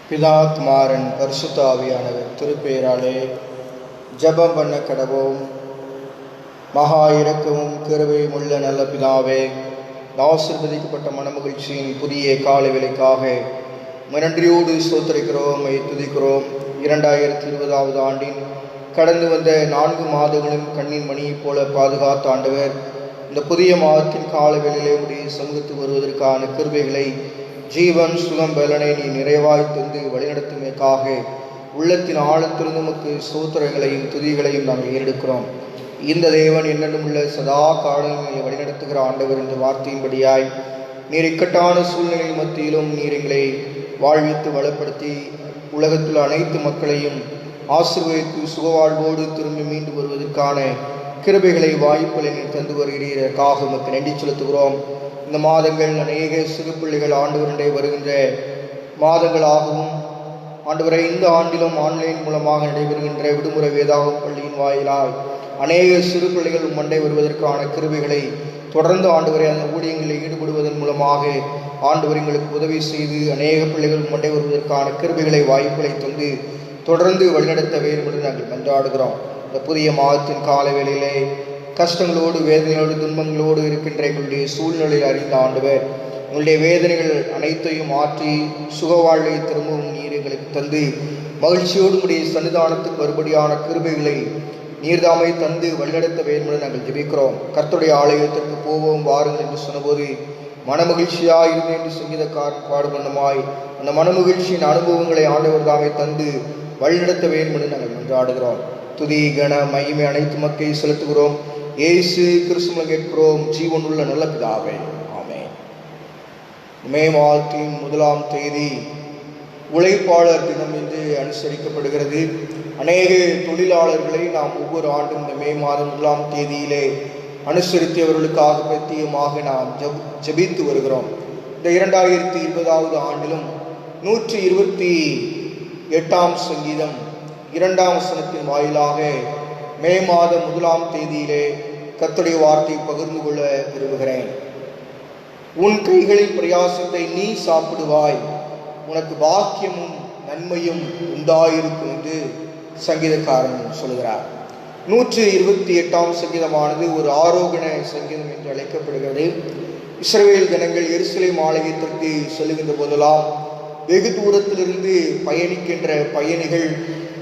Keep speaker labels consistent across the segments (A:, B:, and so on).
A: பிதா குமாரன் பரிசுத்த ஆவியானவர் திருப்பெயராலே ஜெபம் பண்ண கடவோம். மகா இரக்கமும் கிருபையும் உள்ள நல்ல பிதாவே, ஆசீர்வதிக்கப்பட்ட மனமகிழ்ச்சியின் புதிய காலை வேளைக்காக நன்றியோடு ஸ்தோத்திரிக்கிறோம், துதிக்கிறோம். 2020 ஆண்டின் கடந்து வந்த 4 மாதங்களும் கண்ணின் மணியைப் போல பாதுகாத்த ஆண்டவர், இந்த புதிய மாதத்தின் கால வேளையிலே உடைய சமூகத்துக்கு வருவதற்கான கிருபைகளை, ஜீவன் சுகம் பலனை நீ நிறைவாய் தந்து வழிநடத்துமைக்காக உள்ளத்தின் ஆழத்திலிருந்து நமக்கு ஸ்தோத்திரங்களையும் துதிகளையும் நாங்கள் ஏறெடுக்கிறோம். இந்த தேவன் என்னென்னும் உள்ள சதா காலங்களை வழிநடத்துகிற ஆண்டவர் என்ற வார்த்தையின்படியாய் நீர் இக்கட்டான சூழ்நிலை மத்தியிலும் நீர் எங்களை வாழ்வித்து வளப்படுத்தி உலகத்தில் அனைத்து மக்களையும் ஆசீர்வதித்து சுகவாழ்வோடு திரும்பி மீண்டு வருவதற்கான கிருபைகளை வாய்ப்புகளை நீர் தந்து வருகிறீர்களாக உமக்கு நன்றி செலுத்துகிறோம். இந்த மாதங்கள் அநேக சிறு பிள்ளைகள் ஆண்டவருடைய வருகின்ற மாதங்களாகவும், ஆண்டவரை இந்த ஆண்டிலும் ஆன்லைன் மூலமாக நடைபெறுகின்ற விடுமுறை வேதாகம் பள்ளியின் வாயிலாய் அநேக சிறு பிள்ளைகள் மண்டை வருவதற்கான கிருபைகளை தொடர்ந்து ஆண்டவரை அந்த ஊழியங்களில் ஈடுபடுவதன் மூலமாக ஆண்டவர் எங்களுக்கு உதவி செய்து அநேக பிள்ளைகள் மண்டை வருவதற்கான கிருபைகளை வாய்ப்புகளை தந்து தொடர்ந்து வழிநடத்த வேண்டும் என்று நாங்கள் மன்றாடுகிறோம். இந்த புதிய மாதத்தின் கால வேளையிலே கஷ்டங்களோடு வேதனையோடு துன்பங்களோடு இருக்கின்ற எங்களுடைய சூழ்நிலையில் அறிந்த ஆண்டவர், உங்களுடைய வேதனைகள் அனைத்தையும் மாற்றி சுகவாழ்வை திரும்பவும் நீர் எங்களுக்கு தந்து மகிழ்ச்சியோடு உடைய சன்னிதானத்துக்கு மறுபடியான கிருபைகளை நீர்தாமை தந்து வழிநடத்த வேண்டும் என்று நாங்கள் ஜெபிக்கிறோம். கர்த்தருடைய ஆலயத்திற்கு போவோம் வாருங்கள் என்று சொன்னபோது மனமகிழ்ச்சியாக இருந்தேன் என்று சங்கீதக்காரன் பாடுபண்ணமாய் அந்த மனமகிழ்ச்சியின் அனுபவங்களை ஆண்டவர் தாமை தந்து வழிநடத்த வேண்டும் என்று நாங்கள் மன்றாடுகிறோம். துதி கன மகிமை அனைத்து மக்களை செலுத்துகிறோம். இயேசு கிறிஸ்துவின் கேட்கிறோம், ஜீவன் உள்ள நல்ல பிதாவே, ஆமென். மே மாதத்தின் 1ஆம் தேதி உழைப்பாளர் தினம் என்று அனுசரிக்கப்படுகிறது. அநேக தொழிலாளர்களை நாம் ஒவ்வொரு ஆண்டும் இந்த மே மாதம் 1ஆம் தேதியிலே அனுசரித்து அவர்களுக்காக பிரத்தியமாக நாம் ஜெபித்து வருகிறோம். இந்த 2020 ஆண்டிலும் 128ஆம் சங்கீதம் 2ஆம் வசனத்தின் வாயிலாக மே மாதம் 1ஆம் தேதியிலே கர்த்தருடைய வார்த்தை பகிர்ந்து கொள்ள விரும்புகிறேன். உன் கைகளின் பிரயாசத்தை நீ சாப்பிடுவாய், உனக்கு பாக்கியமும் நன்மையும் உண்டாயிருக்கும் என்று சங்கீதக்காரன் சொல்கிறார். 128ஆம் சங்கீதமானது ஒரு ஆரோகண சங்கீதம் என்று அழைக்கப்படுகிறது. இஸ்ரவேல் ஜனங்கள் எருசலேம் ஆலயத்திற்கு செல்லுகின்ற போதெல்லாம் வெகு தூரத்திலிருந்து பயணிக்கின்ற பயணிகள்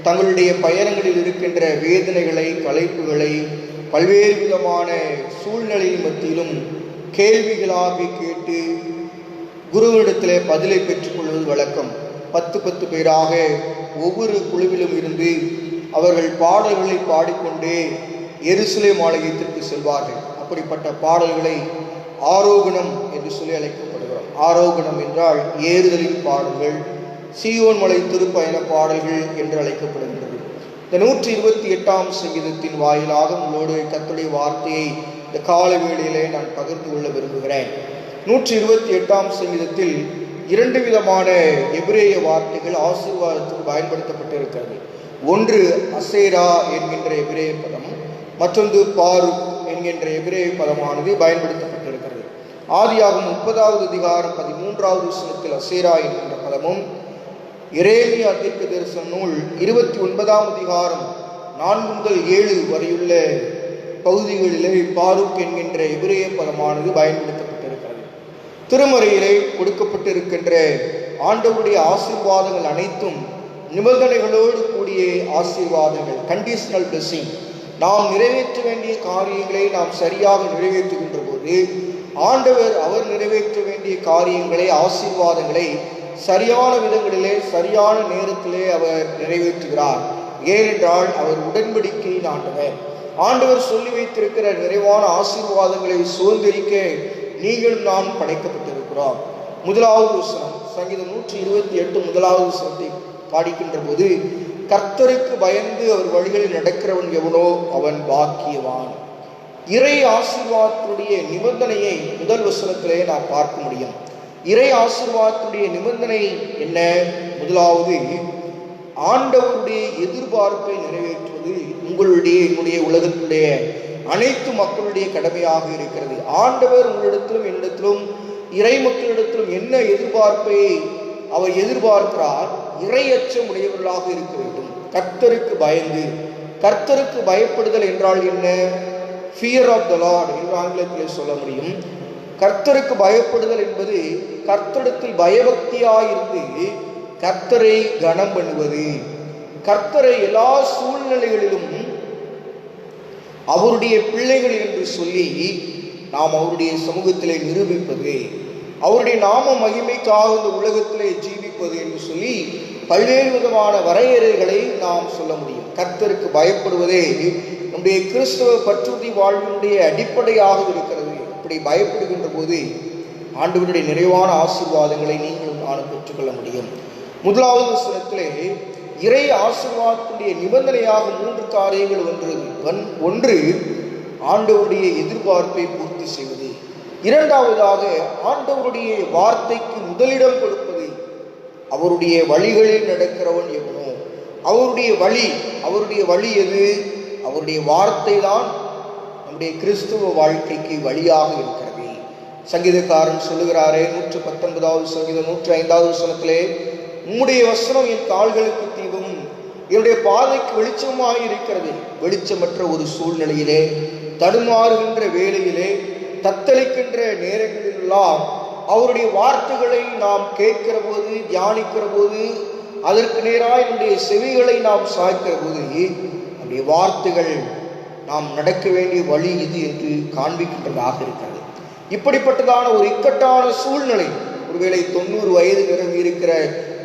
A: தங்களுடைய பயணங்களில் இருக்கின்ற வேதனைகளை, களைப்புகளை பல்வேறு விதமான சூழ்நிலை மத்தியிலும் கேள்விகளாக கேட்டு குருவிடத்திலே பதிலை பெற்றுக்கொள்வது வழக்கம். 10 பேராக ஒவ்வொரு குழுவிலும் இருந்து அவர்கள் பாடல்களை பாடிக்கொண்டே எருசலேம் ஆலயத்திற்கு செல்வார்கள். அப்படிப்பட்ட பாடல்களை ஆரோகணம் என்று சொல்லி அழைக்கப்படுகிறோம். ஆரோகணம் என்றால் ஏறுதலின் பாடல்கள், சீயோன் மலை திருப்பயண பாடல்கள் என்று அழைக்கப்படுகின்றது. இந்த 128ஆம் சங்கீதத்தின் வாயிலாக உங்களோடு கர்த்தருடைய வார்த்தையை இந்த கால வேளையிலே நான் பகிர்ந்து கொள்ள விரும்புகிறேன். 128ஆம் சங்கீதத்தில் 2 விதமான எபிரேய வார்த்தைகள் ஆசீர்வாதத்துக்கு பயன்படுத்தப்பட்டிருக்கிறது. ஒன்று அசேரா என்கின்ற எபிரேய பதம், மற்றொன்று பாருக் என்கின்ற எபிரேய பதமானது பயன்படுத்தப்பட்டிருக்கிறது. ஆதியாகமம் 30வது அதிகாரம் 13வது வசனத்தில் அசேரா என்கின்ற பதமும், எரேமியா தீர்க்கதரிசன நூல் 29ஆம் அதிகாரம் 4 முதல் 7 வரையுள்ள பகுதிகளிலே பாருக் என்கின்ற எபிரேய பதமானது பயன்படுத்தப்பட்டிருக்கிறது. திருமறையிலே கொடுக்கப்பட்டிருக்கின்ற ஆண்டவருடைய ஆசீர்வாதங்கள் அனைத்தும் நிபந்தனைகளோடு கூடிய ஆசீர்வாதங்கள், கண்டிஷனல் பிளெஸிங். நாம் நிறைவேற்ற வேண்டிய காரியங்களை நாம் சரியாக நிறைவேற்றுகின்ற போது ஆண்டவர் அவர் நிறைவேற்ற வேண்டிய காரியங்களை, ஆசீர்வாதங்களை சரியான விதங்களிலே சரியான நேரத்திலே அவர் நிறைவேற்றுகிறார். ஏனென்றால் அவர் உடன்படிக்கையின் ஆண்டவர். ஆண்டவர் சொல்லி வைத்திருக்கிற நிறைவான ஆசீர்வாதங்களை சுதந்திரிக்க நீங்கள் நாம் படைக்கப்பட்டிருக்கிறோம். 1வது வசனம், சங்கீதம் 128 1வது வசனத்தை பாடிக்கின்ற போது, கர்த்தருக்கு பயந்து அவர் வழிகளில் நடக்கிறவன் எவனோ அவன் பாக்கியவான். இறை ஆசீர்வாதத்துடைய நிபந்தனையை முதல் வசனத்திலே நாம் பார்க்க முடியும். இறை ஆசீர்வாதத்துடைய நிபந்தனை என்ன? முதலாவது, ஆண்டவருடைய எதிர்பார்ப்பை நிறைவேற்றுவது உங்களுடைய, என்னுடைய, உலகத்துடைய அனைத்து மக்களுடைய கடமையாக இருக்கிறது. ஆண்டவர் உங்களிடத்திலும் என்னிடத்திலும் இறை மக்களிடத்திலும் என்ன எதிர்பார்ப்பை அவர் எதிர்பார்க்கிறார்? இறையச்சம் உடையவர்களாக இருக்க வேண்டும். கர்த்தருக்கு பயந்து, கர்த்தருக்கு பயப்படுதல் என்றால் என்ன? ஃபியர் ஆஃப் த லார்ட் என்று ஆங்கிலத்திலே சொல்ல முடியும். கர்த்தருக்கு பயப்படுதல் என்பது கர்த்தரிடத்தில் பயபக்தியாயிருந்து கர்த்தரை கனம் பண்ணுவது, கர்த்தரை எல்லா சூழ்நிலைகளிலும் அவருடைய பிள்ளைகள் என்று சொல்லி நாம் அவருடைய சமூகத்திலே நிரூபிப்பது, அவருடைய நாம மகிமைக்காக இந்த உலகத்திலே ஜீவிப்பது என்று சொல்லி பல்வேறு விதமான வரையறைகளை நாம் சொல்ல முடியும். கர்த்தருக்கு பயப்படுவதே நம்முடைய கிறிஸ்தவ பற்றுறுதி வாழ்வினுடைய அடிப்படையாக இருக்கிறது. இப்படி பயப்படுகின்ற போது ஆண்டவருடைய நிறைவான ஆசீர்வாதங்களை நீங்களும் நானும் பெற்றுக்கொள்ள முடியும். முதலாவது வசனத்திலே இறை ஆசீர்வாதத்துடைய நிபந்தனையாக 3 காரியங்கள் ஒன்று ஆண்டவருடைய எதிர்பார்ப்பை பூர்த்தி செய்வது, இரண்டாவதாக ஆண்டவருடைய வார்த்தைக்கு முதலிடம் கொடுப்பது, அவருடைய வழிகளில் நடக்கிறவன் எவனோ, அவருடைய வழி எது? அவருடைய வார்த்தை தான் நம்முடைய கிறிஸ்துவ வாழ்க்கைக்கு வழியாக இருக்கிறது. சங்கீதக்காரன் சொல்லுகிறாரே 119வது சங்கீதம் 105வது வசனத்திலே, உம்முடைய வசனம் என் கால்களுக்கு தீபம், என்னுடைய பாதைக்கு வெளிச்சமாக இருக்கிறது. வெளிச்சமற்ற ஒரு சூழ்நிலையிலே, தடுமாறுகின்ற வேளையிலே, தத்தளிக்கின்ற நேரங்களிலெல்லாம் அவருடைய வார்த்தைகளை நாம் கேட்கிற போது, தியானிக்கிற போது, அதற்கு நேராக நம்முடைய செவிகளை நாம் சாய்க்கிற போது நம்முடைய வார்த்தைகள் நாம் நடக்க வேண்டிய வழி இது என்று காண்பிக்கின்றதாக இருக்கிறது. இப்படிப்பட்டதான ஒரு இக்கட்டான சூழ்நிலை, ஒருவேளை 90 வயது நிரம்பி இருக்கிற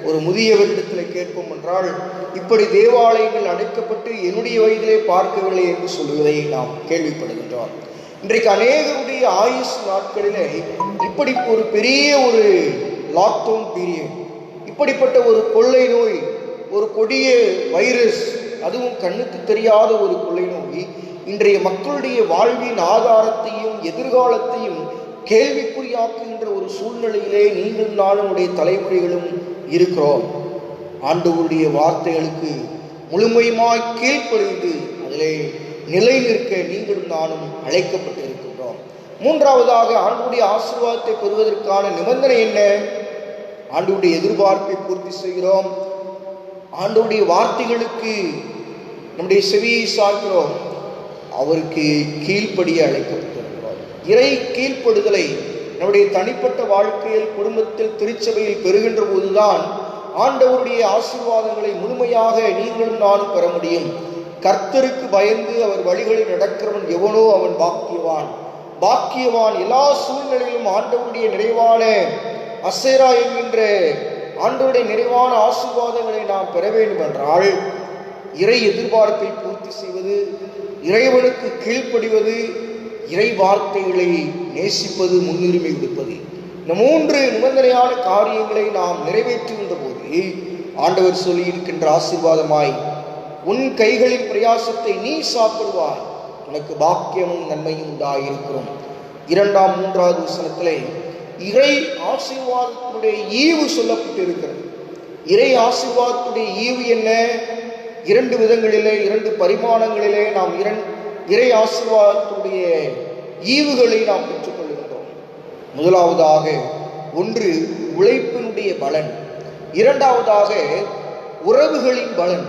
A: ஒரு முதியவரிடத்தில் கேட்போம் என்றால், இப்படி தேவாலயங்கள் அடைக்கப்பட்டு என்னுடைய வயதிலே பார்க்கவில்லை என்று சொல்லுவதை நாம் கேள்விப்படுகின்றோம். இன்றைக்கு அநேகருடைய ஆயுஷ் நாட்களிலே இப்படி ஒரு பெரிய ஒரு லாக்டவுன் பீரியட், இப்படிப்பட்ட ஒரு கொள்ளை நோய், ஒரு கொடிய வைரஸ், அதுவும் கண்ணுக்கு தெரியாத ஒரு கொள்ளை நோய் இன்றைய மக்களுடைய வாழ்வின் ஆதாரத்தையும் எதிர்காலத்தையும் கேள்விக்குறியாக்குகின்ற ஒரு சூழ்நிலையிலே நீங்கள் நானுடைய தலைமுறைகளும் இருக்கிறோம். ஆண்டவருடைய வார்த்தைகளுக்கு முழுமையுமாய் கீழ்ப்படிந்து அதிலே நிலை நிற்க நீங்களும் நானும் அழைக்கப்பட்டு இருக்கின்றோம். மூன்றாவதாக ஆண்டவருடைய ஆசீர்வாதத்தை பெறுவதற்கான நிபந்தனை என்ன? ஆண்டவருடைய எதிர்பார்ப்பை பூர்த்தி செய்கிறோம், ஆண்டவருடைய வார்த்தைகளுக்கு நம்முடைய செவியை சாய்க்கிறோம், அவருக்கு கீழ்ப்படிய அழைக்கப்பட்டிருக்கிறோம். இறை கீழ்ப்படுதலை நம்முடைய தனிப்பட்ட வாழ்க்கையில், குடும்பத்தில், திருச்சபையில் பெறுகின்ற போதுதான் ஆண்டவருடைய ஆசீர்வாதங்களை முழுமையாக நீங்களும் நானும் பெற முடியும். கர்த்தருக்கு பயந்து அவர் வழிகளில் நடக்கிறவன் எவனோ அவன் பாக்கியவான். எல்லா சூழ்நிலையிலும் ஆண்டவருடைய நிறைவான அசேரா என்கின்ற ஆண்டவருடைய நிறைவான ஆசீர்வாதங்களை நாம் பெற வேண்டும் என்றால் இறை எதிர்பார்ப்பை பூர்த்தி செய்வது, இறைவனுக்கு கீழ்ப்படிவது, இறை வார்த்தைகளை நேசிப்பது, முன்னுரிமை கொடுப்பது, இந்த 3 நிபந்தனையான காரியங்களை நாம் நிறைவேற்றுகின்ற போது ஆண்டவர் சொல்லி இருக்கின்ற ஆசீர்வாதமாய், உன் கைகளின் பிரயாசத்தை நீ சாப்பிடுவாய், உனக்கு பாக்கியமும் நன்மையும் உண்டாயிருக்கிறோம். 2ஆம் 3வது வசனத்திலே இறை ஆசீர்வாதத்துடைய ஈவு சொல்லப்பட்டு இருக்கிறது. இறை ஆசீர்வாதத்துடைய ஈவு என்ன? 2 விதங்களிலே, 2 பரிமாணங்களிலே நாம் இறை ஆசீர்வாதத்துடைய ஈவுகளை நாம் பெற்றுக்கொள்கின்றோம். முதலாவதாக, ஒன்று உழைப்பினுடைய பலன், இரண்டாவதாக உறவுகளின் பலன்.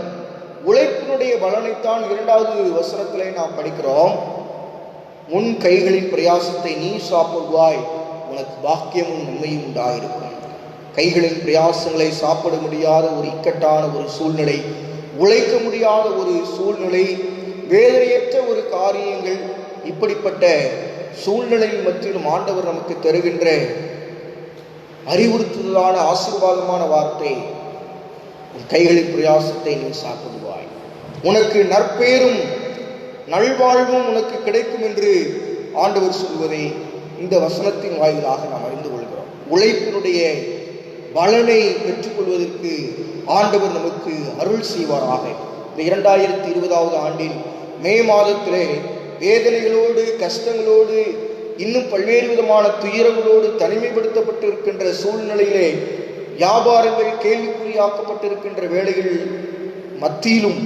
A: உழைப்பினுடைய பலனைத்தான் 2வது வசனத்திலே நாம் படிக்கிறோம். உன் கைகளின் பிரயாசத்தை நீ சாப்பிடுவாய், உனக்கு பாக்கியமும் நன்மையும் உண்டாயிருக்கும். கைகளின் பிரயாசங்களை சாப்பிட முடியாத ஒரு இக்கட்டான ஒரு சூழ்நிலை, உழைக்க முடியாத ஒரு சூழ்நிலை, வேதனையற்ற ஒரு காரியங்கள், இப்படிப்பட்ட சூழ்நிலையில் மத்தியிலும் ஆண்டவர் நமக்கு தருகின்ற அறிவுறுத்துதலான ஆசீர்வாதமான வார்த்தை, உன் கைகளின் பிரயாசத்தை நீ சாப்பிடுவாய், உனக்கு நற்பேரும் நல்வாழ்வும் உனக்கு கிடைக்கும் என்று ஆண்டவர் சொல்வதை இந்த வசனத்தின் வாயிலாக நாம் அறிந்து கொள்கிறோம். உழைப்பினுடைய பலனை பெற்றுக்கொள்வதற்கு ஆண்டவர் நமக்கு அருள் செய்வாராக. இந்த 2020வது ஆண்டில் மே மாதத்திலே வேதனைகளோடு, கஷ்டங்களோடு, இன்னும் பல்வேறு விதமான துயரங்களோடு தனிமைப்படுத்தப்பட்டிருக்கின்ற சூழ்நிலையிலே, வியாபாரங்கள் கேள்விக்குறியாக்கப்பட்டிருக்கின்ற வேளைகள் மத்தியிலும்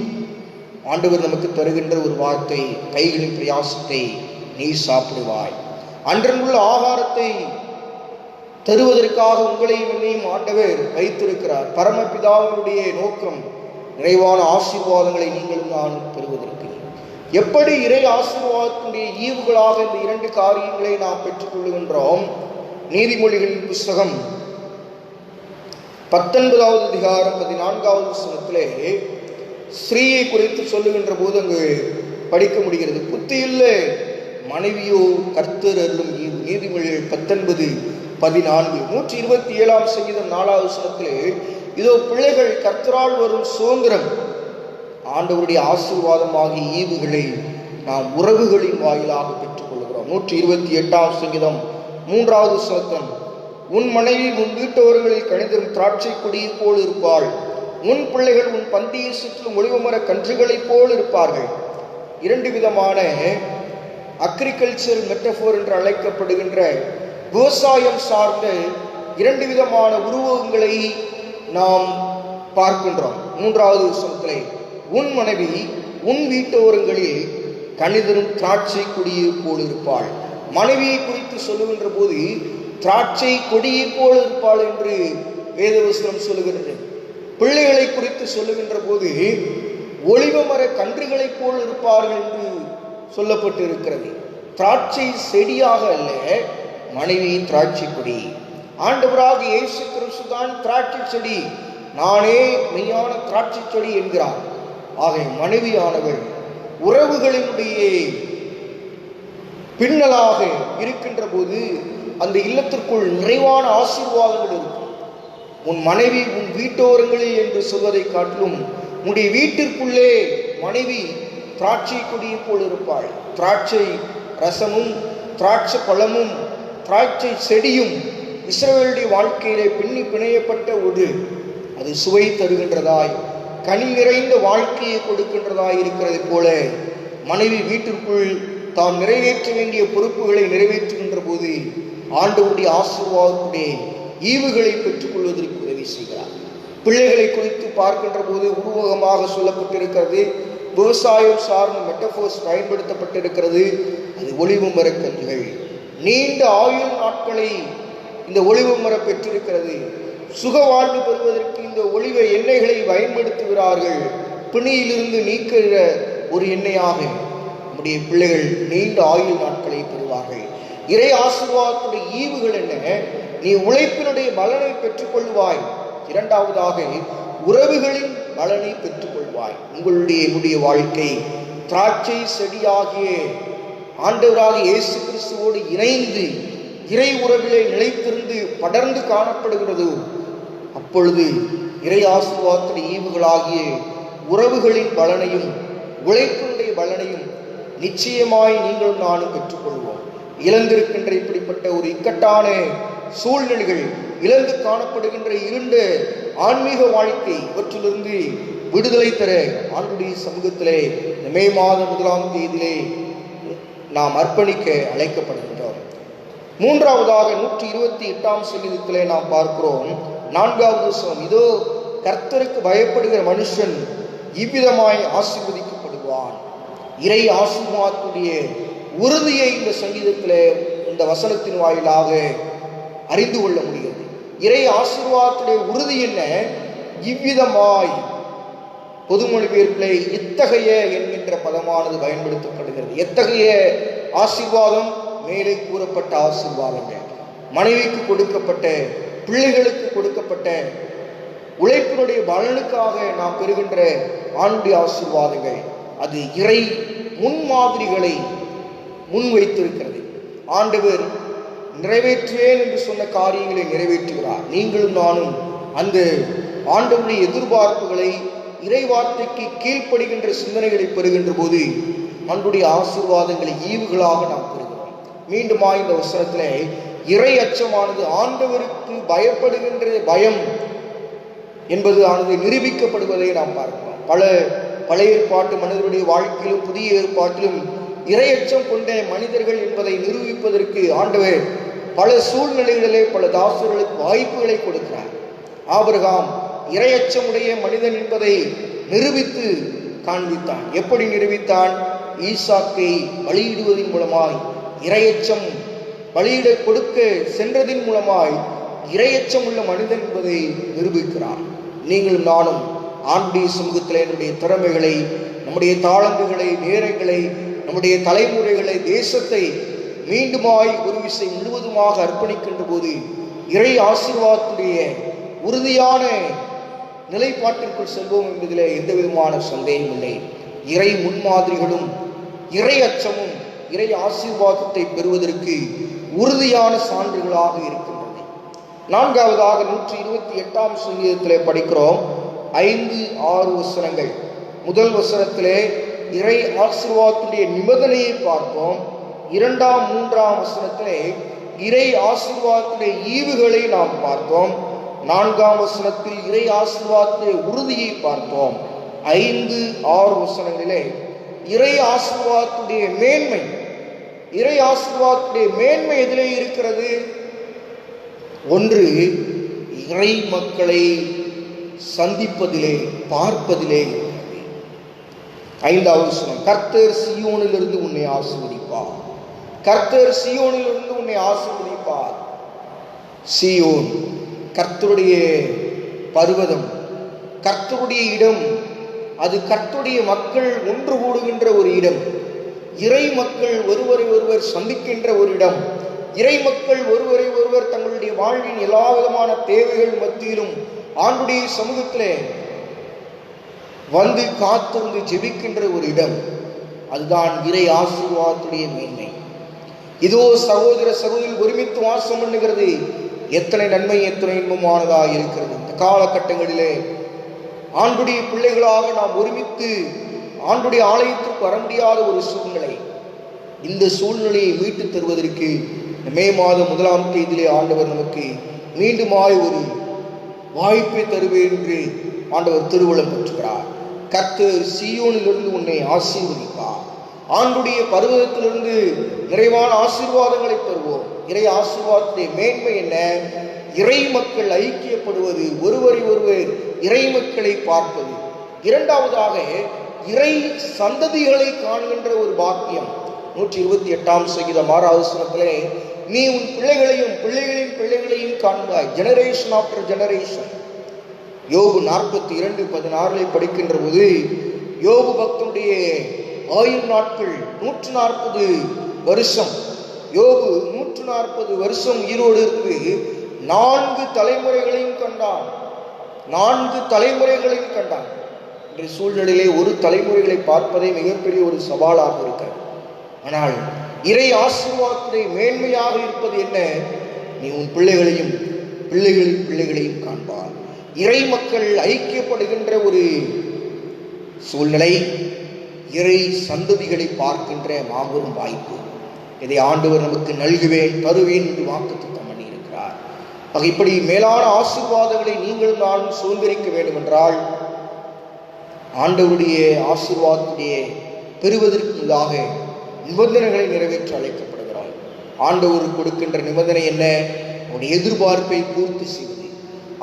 A: ஆண்டவர் நமக்கு தருகின்ற ஒரு வார்த்தை, கைகளின் பிரயாசத்தை நீ சாப்பிடுவாய். அன்றன்றுள்ள ஆகாரத்தை தருவதற்காக உங்களையும் என்னையும் ஆண்டவர் வைத்திருக்கிறார். பரமபிதாவினுடைய நோக்கம் நிறைவான ஆசீர்வாதங்களை நீங்களும் நான் பெறுவதற்கு. எப்படி இறை ஆசீர்வாதத்தினுடைய ஈவுகளாக இந்த இரண்டு காரியங்களை நாம் பெற்றுக்கொள்ளுகின்றோம். நீதிமொழிகளின் புஸ்தகம் 19வது அதிகாரம் 14வது வசனத்திலே ஸ்ரீயை குறித்து சொல்லுகின்ற போது அங்கு படிக்க முடிகிறது. புத்தியுள்ள மனைவியோ கர்த்தர் அருளும் ஈவு. நீதிமொழிகள் 19:14. 127ஆம் சங்கீதம் 4வது வசனத்திலே இதோ பிள்ளைகள் கர்த்தரால் வரும் சுதந்திரம். ஆண்டவருடைய ஆசீர்வாதமாகிய ஈவுகளை நாம் உறவுகளின் வாயிலாக பெற்றுக் கொள்கிறோம். 128ஆம் சங்கீதம் 3வது வசனம், உன் மனைவி உன் வீட்டோர்களில் கணிதரும் திராட்சை கொடியை போல் இருப்பாள். உன் பிள்ளைகள் உன் பந்தியை சுற்றும் ஒளிவமர கன்றுகளைப் போல் இருப்பார்கள். இரண்டு விதமான அக்ரிகல்ச்சர் மெட்டபோர் என்று அழைக்கப்படுகின்ற விவசாயம் சார்ந்த இரண்டு விதமான உருவகங்களை நாம் பார்க்கின்றோம். 3வது வசனத்திலே உன் மனைவி உன் வீட்டோரங்களில் கணிதரும் திராட்சை கொடியை போல் இருப்பாள். மனைவியை குறித்து சொல்லுகின்ற போது திராட்சை கொடியை போல் இருப்பாள் என்று வேதவசனம் சொல்லுகிறது. பிள்ளைகளை குறித்து சொல்லுகின்ற போது ஒளிவமர கன்றுகளைப் போல் இருப்பார்கள் என்று சொல்லப்பட்டு இருக்கிறது. திராட்சை செடியாக அல்ல, மனைவி திராட்சை கொடி. ஆண்டவராக இயேசு கிறிஸ்து தான் திராட்சை செடி, நானே மெய்யான திராட்சை செடி என்கிறார். ஆக மனைவியானவள் உறவுகளினுடைய பின்னலாக இருக்கின்ற போது அந்த இல்லத்திற்குள் நிறைவான ஆசீர்வாதங்கள் இருக்கும். உன் மனைவி உன் வீட்டோரங்களில் என்று சொல்வதை காட்டிலும் உன்னுடைய வீட்டிற்குள்ளே மனைவி திராட்சை கொடியை போல் இருப்பாள். திராட்சை ரசமும் திராட்சை பழமும் திராட்சை செடியும் இஸ்ரவேலுடைய வாழ்க்கையிலே பின்னி பிணையப்பட்ட ஒரு அது சுவை தருகின்றதாய் கனி நிறைந்த வாழ்க்கையை கொடுக்கின்றதாய் இருக்கிறது போல மனைவி வீட்டிற்குள் தாம் நிறைவேற்ற வேண்டிய பொறுப்புகளை நிறைவேற்றுகின்ற போது ஆண்டவருடைய ஆசீர்வாதத்துடைய ஈவுகளை பெற்றுக் கொள்வதற்கு உதவி செய்கிறார். பிள்ளைகளை குறித்து பார்க்கின்ற போது உருவகமாக சொல்லப்பட்டிருக்கிறது. விவசாயம் சார்ந்த மெட்டபோர்ஸ் பயன்படுத்தப்பட்டிருக்கிறது. அது ஒளிவு மரக்கன்றுகள். நீண்ட ஆயுள் நாட்களை இந்த ஒளிவு மரம் பெற்றிருக்கிறது. சுக வாழ்வு பெறுவதற்கு இந்த ஒளிவ எண்ணெய்களை பயன்படுத்துகிறார்கள். பிணியிலிருந்து நீக்கிற ஒரு எண்ணெயாக நம்முடைய பிள்ளைகள் நீண்ட ஆயுள் நாட்களை பெறுவார்கள். இறை ஆசீர்வாதத்துடைய ஈவுகள் என்ன? நீ உழைப்பினுடைய பலனை பெற்றுக் கொள்வாய். இரண்டாவதாக உறவுகளின் பலனை பெற்றுக் கொள்வாய். உங்களுடைய வாழ்க்கை திராட்சை செடியாகிய ஆண்டவராக இயேசு கிறிஸ்துவோடு இணைந்து இறை உறவிலே நிலைத்திருந்து படர்ந்து காணப்படுகிறது. அப்பொழுது இறை ஆசீர்வாதத்துடைய ஈவுகளாகிய உறவுகளின் பலனையும் உழைப்பினுடைய பலனையும் நிச்சயமாய் நீங்களும் நானும் பெற்றுக்கொள்வோம். இழந்திருக்கின்ற இப்படிப்பட்ட ஒரு இக்கட்டான சூழ்நிலைகள், இழந்து காணப்படுகின்ற இருண்ட ஆன்மீக வாழ்க்கை, இவற்றிலிருந்து விடுதலை தர ஆண்டுடைய சமூகத்திலே மே மாதம் 1ஆம் தேதியிலே நாம் அர்ப்பணிக்க அழைக்கப்படுகின்றோம். மூன்றாவதாக 128ஆம் சங்கீதத்திலே நாம் பார்க்கிறோம் 4வது வசனம், இதோ கர்த்தருக்கு பயப்படுகிற மனுஷன் இவ்விதமாய் ஆசீர்வதிக்கப்படுவான். இறை ஆசீர்வாதத்துடைய உறுதியை இந்த சங்கீதத்திலே இந்த வசனத்தின் வாயிலாக அறிந்து கொள்ள முடிகிறது. இறை ஆசீர்வாதத்துடைய உறுதி என்ன? இவ்விதமாய் பொதுமொழிபெயர்ப்பிலே இத்தகைய என்கின்ற பதமானது பயன்படுத்தப்படுகிறது. எத்தகைய ஆசீர்வாதம்? மேலே கூறப்பட்ட ஆசீர்வாதங்கள், மனைவிக்கு கொடுக்கப்பட்ட, பிள்ளைகளுக்கு கொடுக்கப்பட்ட, உழைப்பினுடைய பலனுக்காக நாம் பெறுகின்ற ஆண்டுடைய ஆசீர்வாதங்கள். அது இறை முன்மாதிரிகளை முன்வைத்திருக்கிறது. ஆண்டவர் நிறைவேற்றுவேன் என்று சொன்ன காரியங்களை நிறைவேற்றுகிறார். நீங்களும் நானும் அந்த ஆண்டவருடைய எதிர்பார்ப்புகளை, இறை வார்த்தைக்கு கீழ்ப்படுகின்ற சிந்தனைகளை பெறுகின்ற போது ஆண்டுடைய ஆசீர்வாதங்களை ஈவுகளாக நாம் பெறுகிறோம். மீண்டுமா இந்த வசனத்திலே இறை அச்சமானது ஆண்டவருக்கு பயப்படுகின்ற பயம் என்பது ஆனது நிரூபிக்கப்படுவதை நாம் பார்க்கிறோம். பழைய ஏற்பாட்டு மனிதர்களுடைய வாழ்க்கையிலும் புதிய ஏற்பாட்டிலும் இறையச்சம் கொண்ட மனிதர்கள் என்பதை நிரூபிப்பதற்கு ஆண்டவர் பல சூழ்நிலைகளிலே பல தாசர்களுக்கு வாய்ப்புகளை கொடுக்கிறார். ஆபிரகாம் இறையச்சமுடைய மனிதன் என்பதை நிரூபித்து காண்பித்தான். எப்படி நிரூபித்தான்? ஈசாக்கை பலியிடுவதன் மூலமாய், இறையச்சம் பலியிட கொடுக்க சென்றதின் மூலமாய் இரையச்சம் உள்ள மனிதன் என்பதை நிரூபிக்கிறார். நீங்களும் நானும் ஆண்டுடைய சமூகத்தில் நம்முடைய திறமைகளை, நம்முடைய தாளந்துகளை, நேரங்களை, நம்முடைய தலைமுறைகளை, தேசத்தை மீண்டுமாய் ஒரு விசை முழுவதுமாக அர்ப்பணிக்கின்ற போது இறை ஆசீர்வாதத்துடைய உறுதியான நிலைப்பாட்டிற்குள் செல்வோம் என்பதிலே எந்த விதமான சந்தேகம் இல்லை. இறை முன்மாதிரிகளும் இறை அச்சமும் இறை ஆசீர்வாதத்தை பெறுவதற்கு உறுதியான சான்றுகளாக இருக்கின்றது. நான்காவதாக 128ஆம் சங்கீதத்திலே படிக்கிறோம் 5-6 வசனங்கள். முதல் வசனத்திலே இறை ஆசீர்வாதத்துடைய நிபந்தனையை பார்த்தோம். 2ஆம் 3ஆம் வசனத்திலே இறை ஆசீர்வாதத்துடைய ஈவுகளை நாம் பார்த்தோம். 4ஆம் வசனத்தில் இறை ஆசீர்வாதத்துடைய உறுதியை பார்த்தோம். 5-6 வசனங்களிலே இறை ஆசீர்வாதத்துடைய மேன்மை, இறை ஆசீர்வாதத்துடைய மேன்மை எதிலே இருக்கிறது? ஒன்று, இறை மக்களை சந்திப்பதிலே, பார்ப்பதிலே. 5வது வசனம், கர்த்தர் சீயோனிலிருந்து உன்னை ஆசீர்வதிப்பார். கர்த்தர் சீயோனிலிருந்து உன்னை ஆசீர்வதிப்பார். சீயோன் கர்த்தருடைய பர்வதம், கர்த்தருடைய இடம். அது கர்த்தருடைய மக்கள் ஒன்று கூடுகின்ற ஒரு இடம். இறை மக்கள் ஒருவரை ஒருவர் சந்திக்கின்ற ஒரு இடம். இறை மக்கள் ஒருவரை ஒருவர் தங்களுடைய வாழ்வின் எல்லா விதமான தேவைகள் மத்தியிலும் ஆண்டுடைய சமூகத்திலே வந்து காத்திருந்து ஜெபிக்கின்ற ஒரு இடம். அதுதான் இறை ஆசீர்வாதத்துடைய மேன்மை. இதோ சகோதர சகோதரில் ஒருமித்து வாசம் பண்ணுகிறது. எத்தனை நன்மை, எத்தனை இன்பமானதாக இருக்கிறது. இந்த காலகட்டங்களிலே ஆண்டுடைய பிள்ளைகளாக நாம் ஒருமித்து ஆண்டுடைய ஆலயத்திற்கு வர முடியாத ஒரு சூழ்நிலை. இந்த சூழ்நிலையை மீட்டு தருவதற்கு மே மாதம் 1ஆம் தேதியிலே ஆண்டவர் நமக்கு மீண்டுமாய் ஒரு வாய்ப்பை தருவேன் என்று ஆண்டவர் திருவுளம் பெற்றுகிறார். கர்த்தர் சீயோனிலிருந்து உன்னை ஆசீர்வதிப்பார். ஆண்டுடைய பர்வதத்திலிருந்து நிறைவான ஆசீர்வாதங்களை பெறுவோம். இறை ஆசீர்வாதத்துடைய மேன்மை என்ன? இறை மக்கள் ஐக்கியப்படுவது, ஒருவரை ஒருவர் இறை மக்களை பார்ப்பது. இரண்டாவதாக இறை சந்ததிகளை காணுகின்ற ஒரு பாக்கியம். 128ஆம் சங்கீதம் 6வது வசனத்திலே நீ உன் பிள்ளைகளையும் பிள்ளைகளின் பிள்ளைகளையும் காண்பாய். Generation after generation. யோபு 42:16 படிக்கின்ற போது யோபு பக்தனுடைய ஆயுள் நாட்கள் 140 வருஷம். யோபு 140 வருஷம் உயிரோடு இருந்து 4 தலைமுறைகளையும் கண்டான். 4 தலைமுறைகளையும் கண்டான். இன்றைய சூழ்நிலையிலே ஒரு தலைமுறைகளை பார்ப்பதே மிகப்பெரிய ஒரு சவாலாக இருக்கிறது. ஆனால் இறை ஆசீர்வாதத்துடைய மேன்மையாக இருப்பது என்ன? நீ உன் பிள்ளைகளையும் பிள்ளைகளின் பிள்ளைகளையும் காண்பார். இறை மக்கள் ஐக்கியப்படுகின்ற ஒரு சூழ்நிலை, இறை சந்ததிகளை பார்க்கின்ற மாபெரும் வாய்ப்பு. இதை ஆண்டவர் நமக்கு நல்குவேன், தருவேன் என்று வாக்குத்தத்தம் பண்ணி இருக்கிறார். இப்படி மேலான ஆசீர்வாதங்களை நீங்களும் நானும் சுதந்திரிக்க வேண்டும் என்றால் ஆண்டவருடைய ஆசீர்வாதத்துடைய பெறுவதற்காக நிபந்தனைகளை நிறைவேற்ற அழைக்கப்படுகிறோம். ஆண்டவர் கொடுக்கின்ற நிபந்தனை என்ன? அவருடைய எதிர்பார்ப்பை பூர்த்தி செய்வது,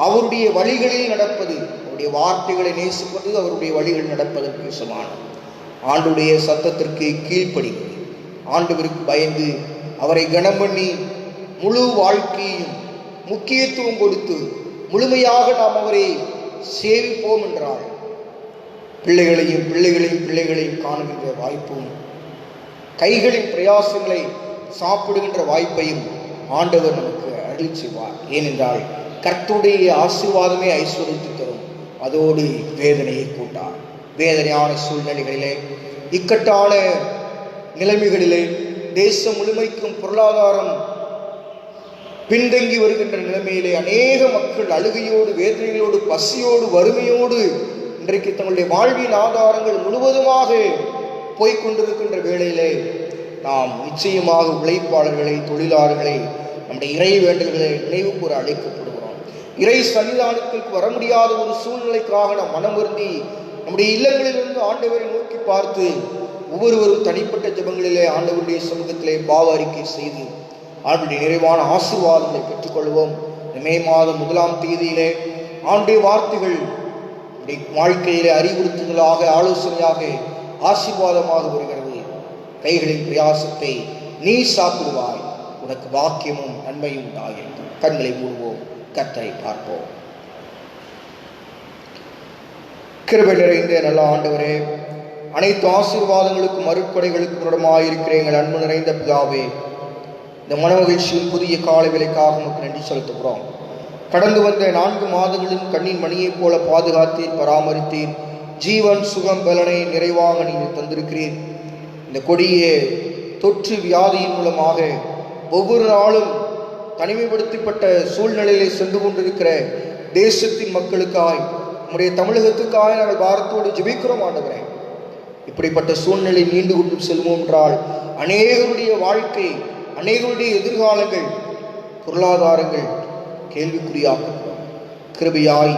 A: அவருடைய வழிகளில் நடப்பது, அவருடைய வார்த்தைகளை நேசிப்பது, அவருடைய வழிகளில் நடப்பதற்கு சமானம். ஆண்டுடைய சத்தத்திற்கு கீழ்ப்படிவது, ஆண்டவருக்கு பயந்து அவரை கனம் பண்ணி முழு வாழ்க்கையையும் முக்கியத்துவம் கொடுத்து முழுமையாக நாம் அவரை சேவிப்போம் என்றால் பிள்ளைகளையும் பிள்ளைகளையும் பிள்ளைகளையும் காணுகின்ற வாய்ப்பும், கைகளின் பிரயாசங்களை சாப்பிடுகின்ற வாய்ப்பையும் ஆண்டவர் நமக்கு அருள் செய்வார். ஏனென்றால் கர்த்தருடைய ஆசீர்வாதமே ஐஸ்வர்யத்தை தரும், அதோடு வேதனையை கூட்டார். வேதனையான சூழ்நிலைகளிலே, இக்கட்டான நிலைமைகளிலே, தேசம் முழுமைக்கும் பொருளாதாரம் பின்தங்கி வருகின்ற நிலைமையிலே அநேக மக்கள் அழுகையோடு, வேதனைகளோடு, பசியோடு, வறுமையோடு இன்றைக்கு தங்களுடைய வாழ்வின் ஆதாரங்கள் முழுவதுமாக போய்கொண்டிருக்கின்ற வேளையிலே நாம் நிச்சயமாக உழைப்பாளர்களை, தொழிலாளர்களை, நம்முடைய இறை வேண்டல்களை நினைவு கூற அழைக்கப்படுகிறோம். இறை சன்னிதானத்திற்கு வர முடியாத ஒரு சூழ்நிலைக்காக நாம் மனம் வருந்தி நம்முடைய இல்லங்களிலிருந்து ஆண்டவரை நோக்கி பார்த்து ஒவ்வொருவரும் தனிப்பட்ட ஜெபங்களிலே ஆண்டவருடைய சமூகத்திலே பாவ அறிக்கை செய்து ஆண்டுடைய நிறைவான ஆசீர்வாதங்களை பெற்றுக்கொள்வோம். மே மாதம் 1ஆம் தேதியிலே ஆண்டுடைய வார்த்தைகள் வாழ்க்கையிலே அறிவுறுத்துதலாக, ஆலோசனையாக, ஆசீர்வாதமாக வருகிறது. கைகளின் பிரயாசத்தை நீ சாப்பிடுவாய், உனக்கு வாக்கியமும் நன்மையும் உண்டாகும். கண்களை மூடுவோம். கர்த்தரை பார்ப்போம். கிருபை நிறைந்த நல்ல ஆண்டவரே, அனைத்து ஆசீர்வாதங்களுக்கும் அருட்கொடைகளுக்கும் உடமாயிருக்கிற எங்கள் அன்பு நிறைந்த பிதாவே, இந்த மனமகிழ்ச்சியின் புதிய கால விலைக்காக நமக்கு நன்றி செலுத்துகிறோம். கடந்து வந்த 4 மாதங்களின் கண்ணின் மணியைப் போல பாதுகாத்தீர், பராமரித்தீர். ஜீவன் சுகம் பலனை நிறைவாக நீங்கள் தந்திருக்கிறீர். இந்த கொடிய தொற்று வியாதியின் மூலமாக ஒவ்வொரு நாளும் தனிமைப்படுத்தப்பட்ட சூழ்நிலையிலே சென்று கொண்டிருக்கிற தேசத்தின் மக்களுக்காய், நம்முடைய தமிழகத்துக்காக நாங்கள் பாரத்தோடு ஜெபிக்கிறோம் ஆண்டவரே. இப்படிப்பட்ட சூழ்நிலை நீண்டு கொண்டு செல்வோம் என்றால் அநேகருடைய வாழ்க்கை, அநேகருடைய எதிர்காலங்கள், பொருளாதாரங்கள் கேள்விக்குறியாக்கப்படும். கிருபையாய்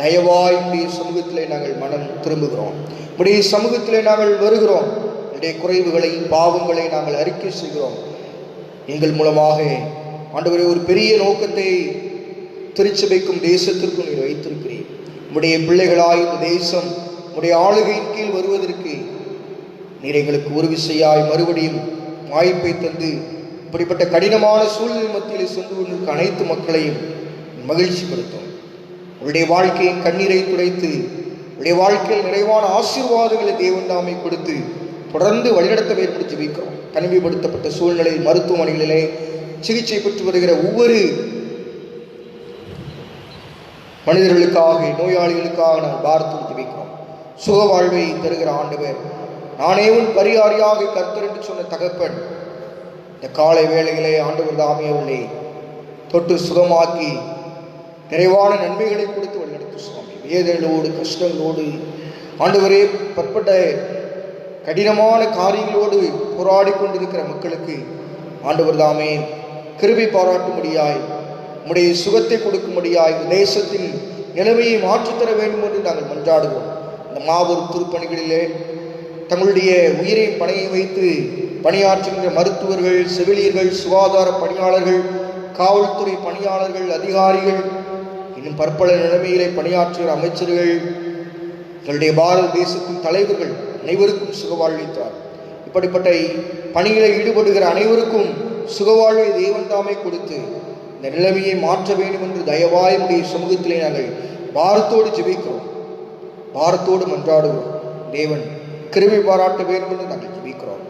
A: தயவாய் உடைய சமூகத்திலே நாங்கள் மனம் திரும்புகிறோம். உடைய சமூகத்திலே நாங்கள் வருகிறோம். உடைய குறைவுகளை, பாவங்களை நாங்கள் அறிக்கை செய்கிறோம். எங்கள் மூலமாக ஆண்டவரே ஒரு பெரிய நோக்கத்தை திருச்சபைக்கும் தேசத்திற்கும் நீர் வைத்திருக்கிறீர். உடைய பிள்ளைகளாய் இந்த தேசம் உடைய ஆளுகையின் கீழ் வருவதற்கு நீர் எங்களுக்கு ஒரு விசையாய் மறுபடியும் வாய்ப்பை தந்து இப்படிப்பட்ட கடினமான சூழ்நிலை மத்தியில் சென்று கொண்டிருக்க அனைத்து மக்களையும் மகிழ்ச்சிப்படுத்தும். உடைய வாழ்க்கையின் கண்ணீரை துடைத்து உடைய வாழ்க்கையில் நிறைவான ஆசீர்வாதங்களை தேவன் தாமே கொடுத்து தொடர்ந்து வழிநடத்த வேறுபடி ஜெபிக்கிறோம். தனிமைப்படுத்தப்பட்ட சூழ்நிலை மருத்துவமனைகளிலே சிகிச்சை பெற்று வருகிற ஒவ்வொரு மனிதர்களுக்காக, நோயாளிகளுக்காக நாங்கள் பாரத்தோடு ஜெபிக்கிறோம். சுக வாழ்வை தருகிற ஆண்டவர், நானே உன் பரிகாரியாக கர்த்தர் என்று சொன்ன தகப்பன், இந்த காலை வேளையிலே ஆண்டவர் தாமே அவர்களை தொட்டு சுகமாக்கி நிறைவான நன்மைகளை கொடுத்து வழிநடத்து சுவாமி. வேதனைகளோடு, கஷ்டங்களோடு ஆண்டவரே பற்பட்ட கடினமான காரியங்களோடு போராடி கொண்டிருக்கிற மக்களுக்கு ஆண்டவர் தாமே கிருபை பாராட்டும்படியாய், உம்முடைய சுகத்தை கொடுக்கும்படியாய், இந்த தேசத்தின் நிலைமையை மாற்றித்தர வேண்டும் என்று நாங்கள் மன்றாடுவோம். இந்த மாபெரும் திருப்பணிகளிலே தங்களுடைய உயிரை பணையை வைத்து பணியாற்றுகின்ற மருத்துவர்கள், செவிலியர்கள், சுகாதார பணியாளர்கள், காவல்துறை பணியாளர்கள், அதிகாரிகள், இன்னும் பற்பல நிலைமையிலே பணியாற்றுகிற அமைச்சர்கள், எங்களுடைய பாரத தேசத்தின் தலைவர்கள் அனைவருக்கும் சுகவாழ்வித்தார். இப்படிப்பட்ட பணிகளை ஈடுபடுகிற அனைவருக்கும் சுகவாழ்வை தேவன் தாமே கொடுத்து இந்த நிலைமையை மாற்ற வேண்டும் என்று தயவாய் உடைய சமூகத்திலே நாங்கள் பாரத்தோடு ஜெபிக்கிறோம், பாரத்தோடு மன்றாடுகிறோம். தேவன் கிருபை பாராட்ட வேண்டும் என்று நாங்கள் ஜெபிக்கிறோம்.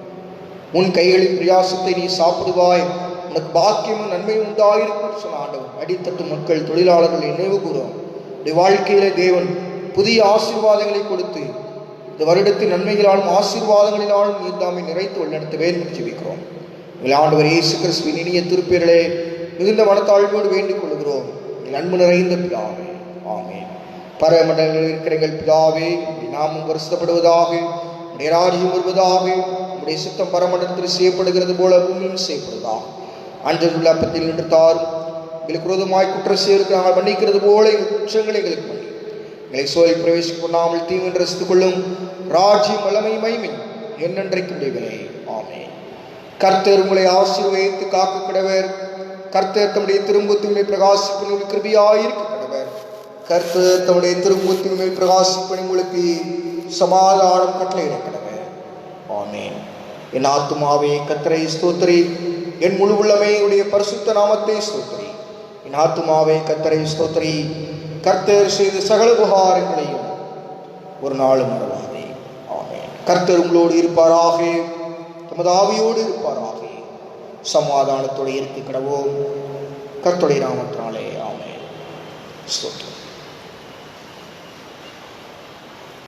A: உன் கைகளின் பிரயாசத்தை நீ சாப்பிடுவாய், உனக்கு பாக்கியமும் நன்மையும் உண்டாயிருக்கும் சொன்ன ஆண்டவர். அடித்தட்டு மக்கள், தொழிலாளர்களை நினைவு கூறும். வாழ்க்கையிலே தேவன் புதிய ஆசீர்வாதங்களை கொடுத்து இந்த வருடத்தின் நன்மைகளாலும் ஆசீர்வாதங்களினாலும் நீர் தாமே நிறைத்து வழிநடத்த வேண்டும் என்று ஜெபிக்கிறோம். ஆண்டவர் இயேசு கிறிஸ்துவின் இனிய திருப்பெயரிலே மிகுந்த மனத்தாழ்வோடு வேண்டிக் கொள்கிறோம். அன்பு நிறைந்த பிதாவே, ஆமென். பரமண்டலங்களில் இருக்கிற எங்கள் பிதாவே, நாமும் பரிசுத்தப்படுவதாக, உடைய ராஜ்யம் வருவதாக, உடைய சித்தம் பரமண்டலத்தில் செய்யப்படுகிறது போல பூமியும் செய்யப்படுவதாக. அன்றுள்ள அப்பத்தில் நின்று தாரும். எங்களுக்கு விரோதமாய் குற்றம் செய்வதற்கு நாங்கள் மன்னிக்கிறது போல எங்கள் குற்றங்களை எங்களுக்கு மன்னி. எங்களை சோழில் பிரவேசிக்க கொள்ளாமல் தீங்கு ரசித்துக் கொள்ளும். ராஜ்யம் வல்லமை மகிமை என்னென்றைக்கு முடியவில்லை. ஆமென். கர்த்தர் உங்களை ஆசீர்வதித்து காக்க கடவர். கர்த்தர் தம்முடைய திருமுகத்தின் மேல் பிரகாசிப்பதில் கிருபையாயிருக்க கடவர். கர்த்தர் தம்முடைய திருமுகத்தின் மேல் பிரகாசிப்பதில் உங்களுக்கு சமாதானம் கட்டளையிட கடவர். ஆமென். என் ஆத்துமாவே கர்த்தரை ஸ்தோத்திரி, என் முழு உள்ளமே உடைய பரிசுத்த நாமத்தை ஸ்தோத்திரி. என் ஆத்துமாவே கர்த்தரை ஸ்தோத்திரி, கர்த்தர் செய்த சகல உபகாரங்களையும் ஒரு நாளும் மறவாதே. ஆமென். கர்த்தர் உங்களோடு இருப்பாராக, தமது ஆவியோடு இருப்பாராக. சமாதானத்தோடு இருக்க கடவோம். கர்த்தருடைய நாமத்தினாலே ஆமென். ஸ்தோத்திரம்.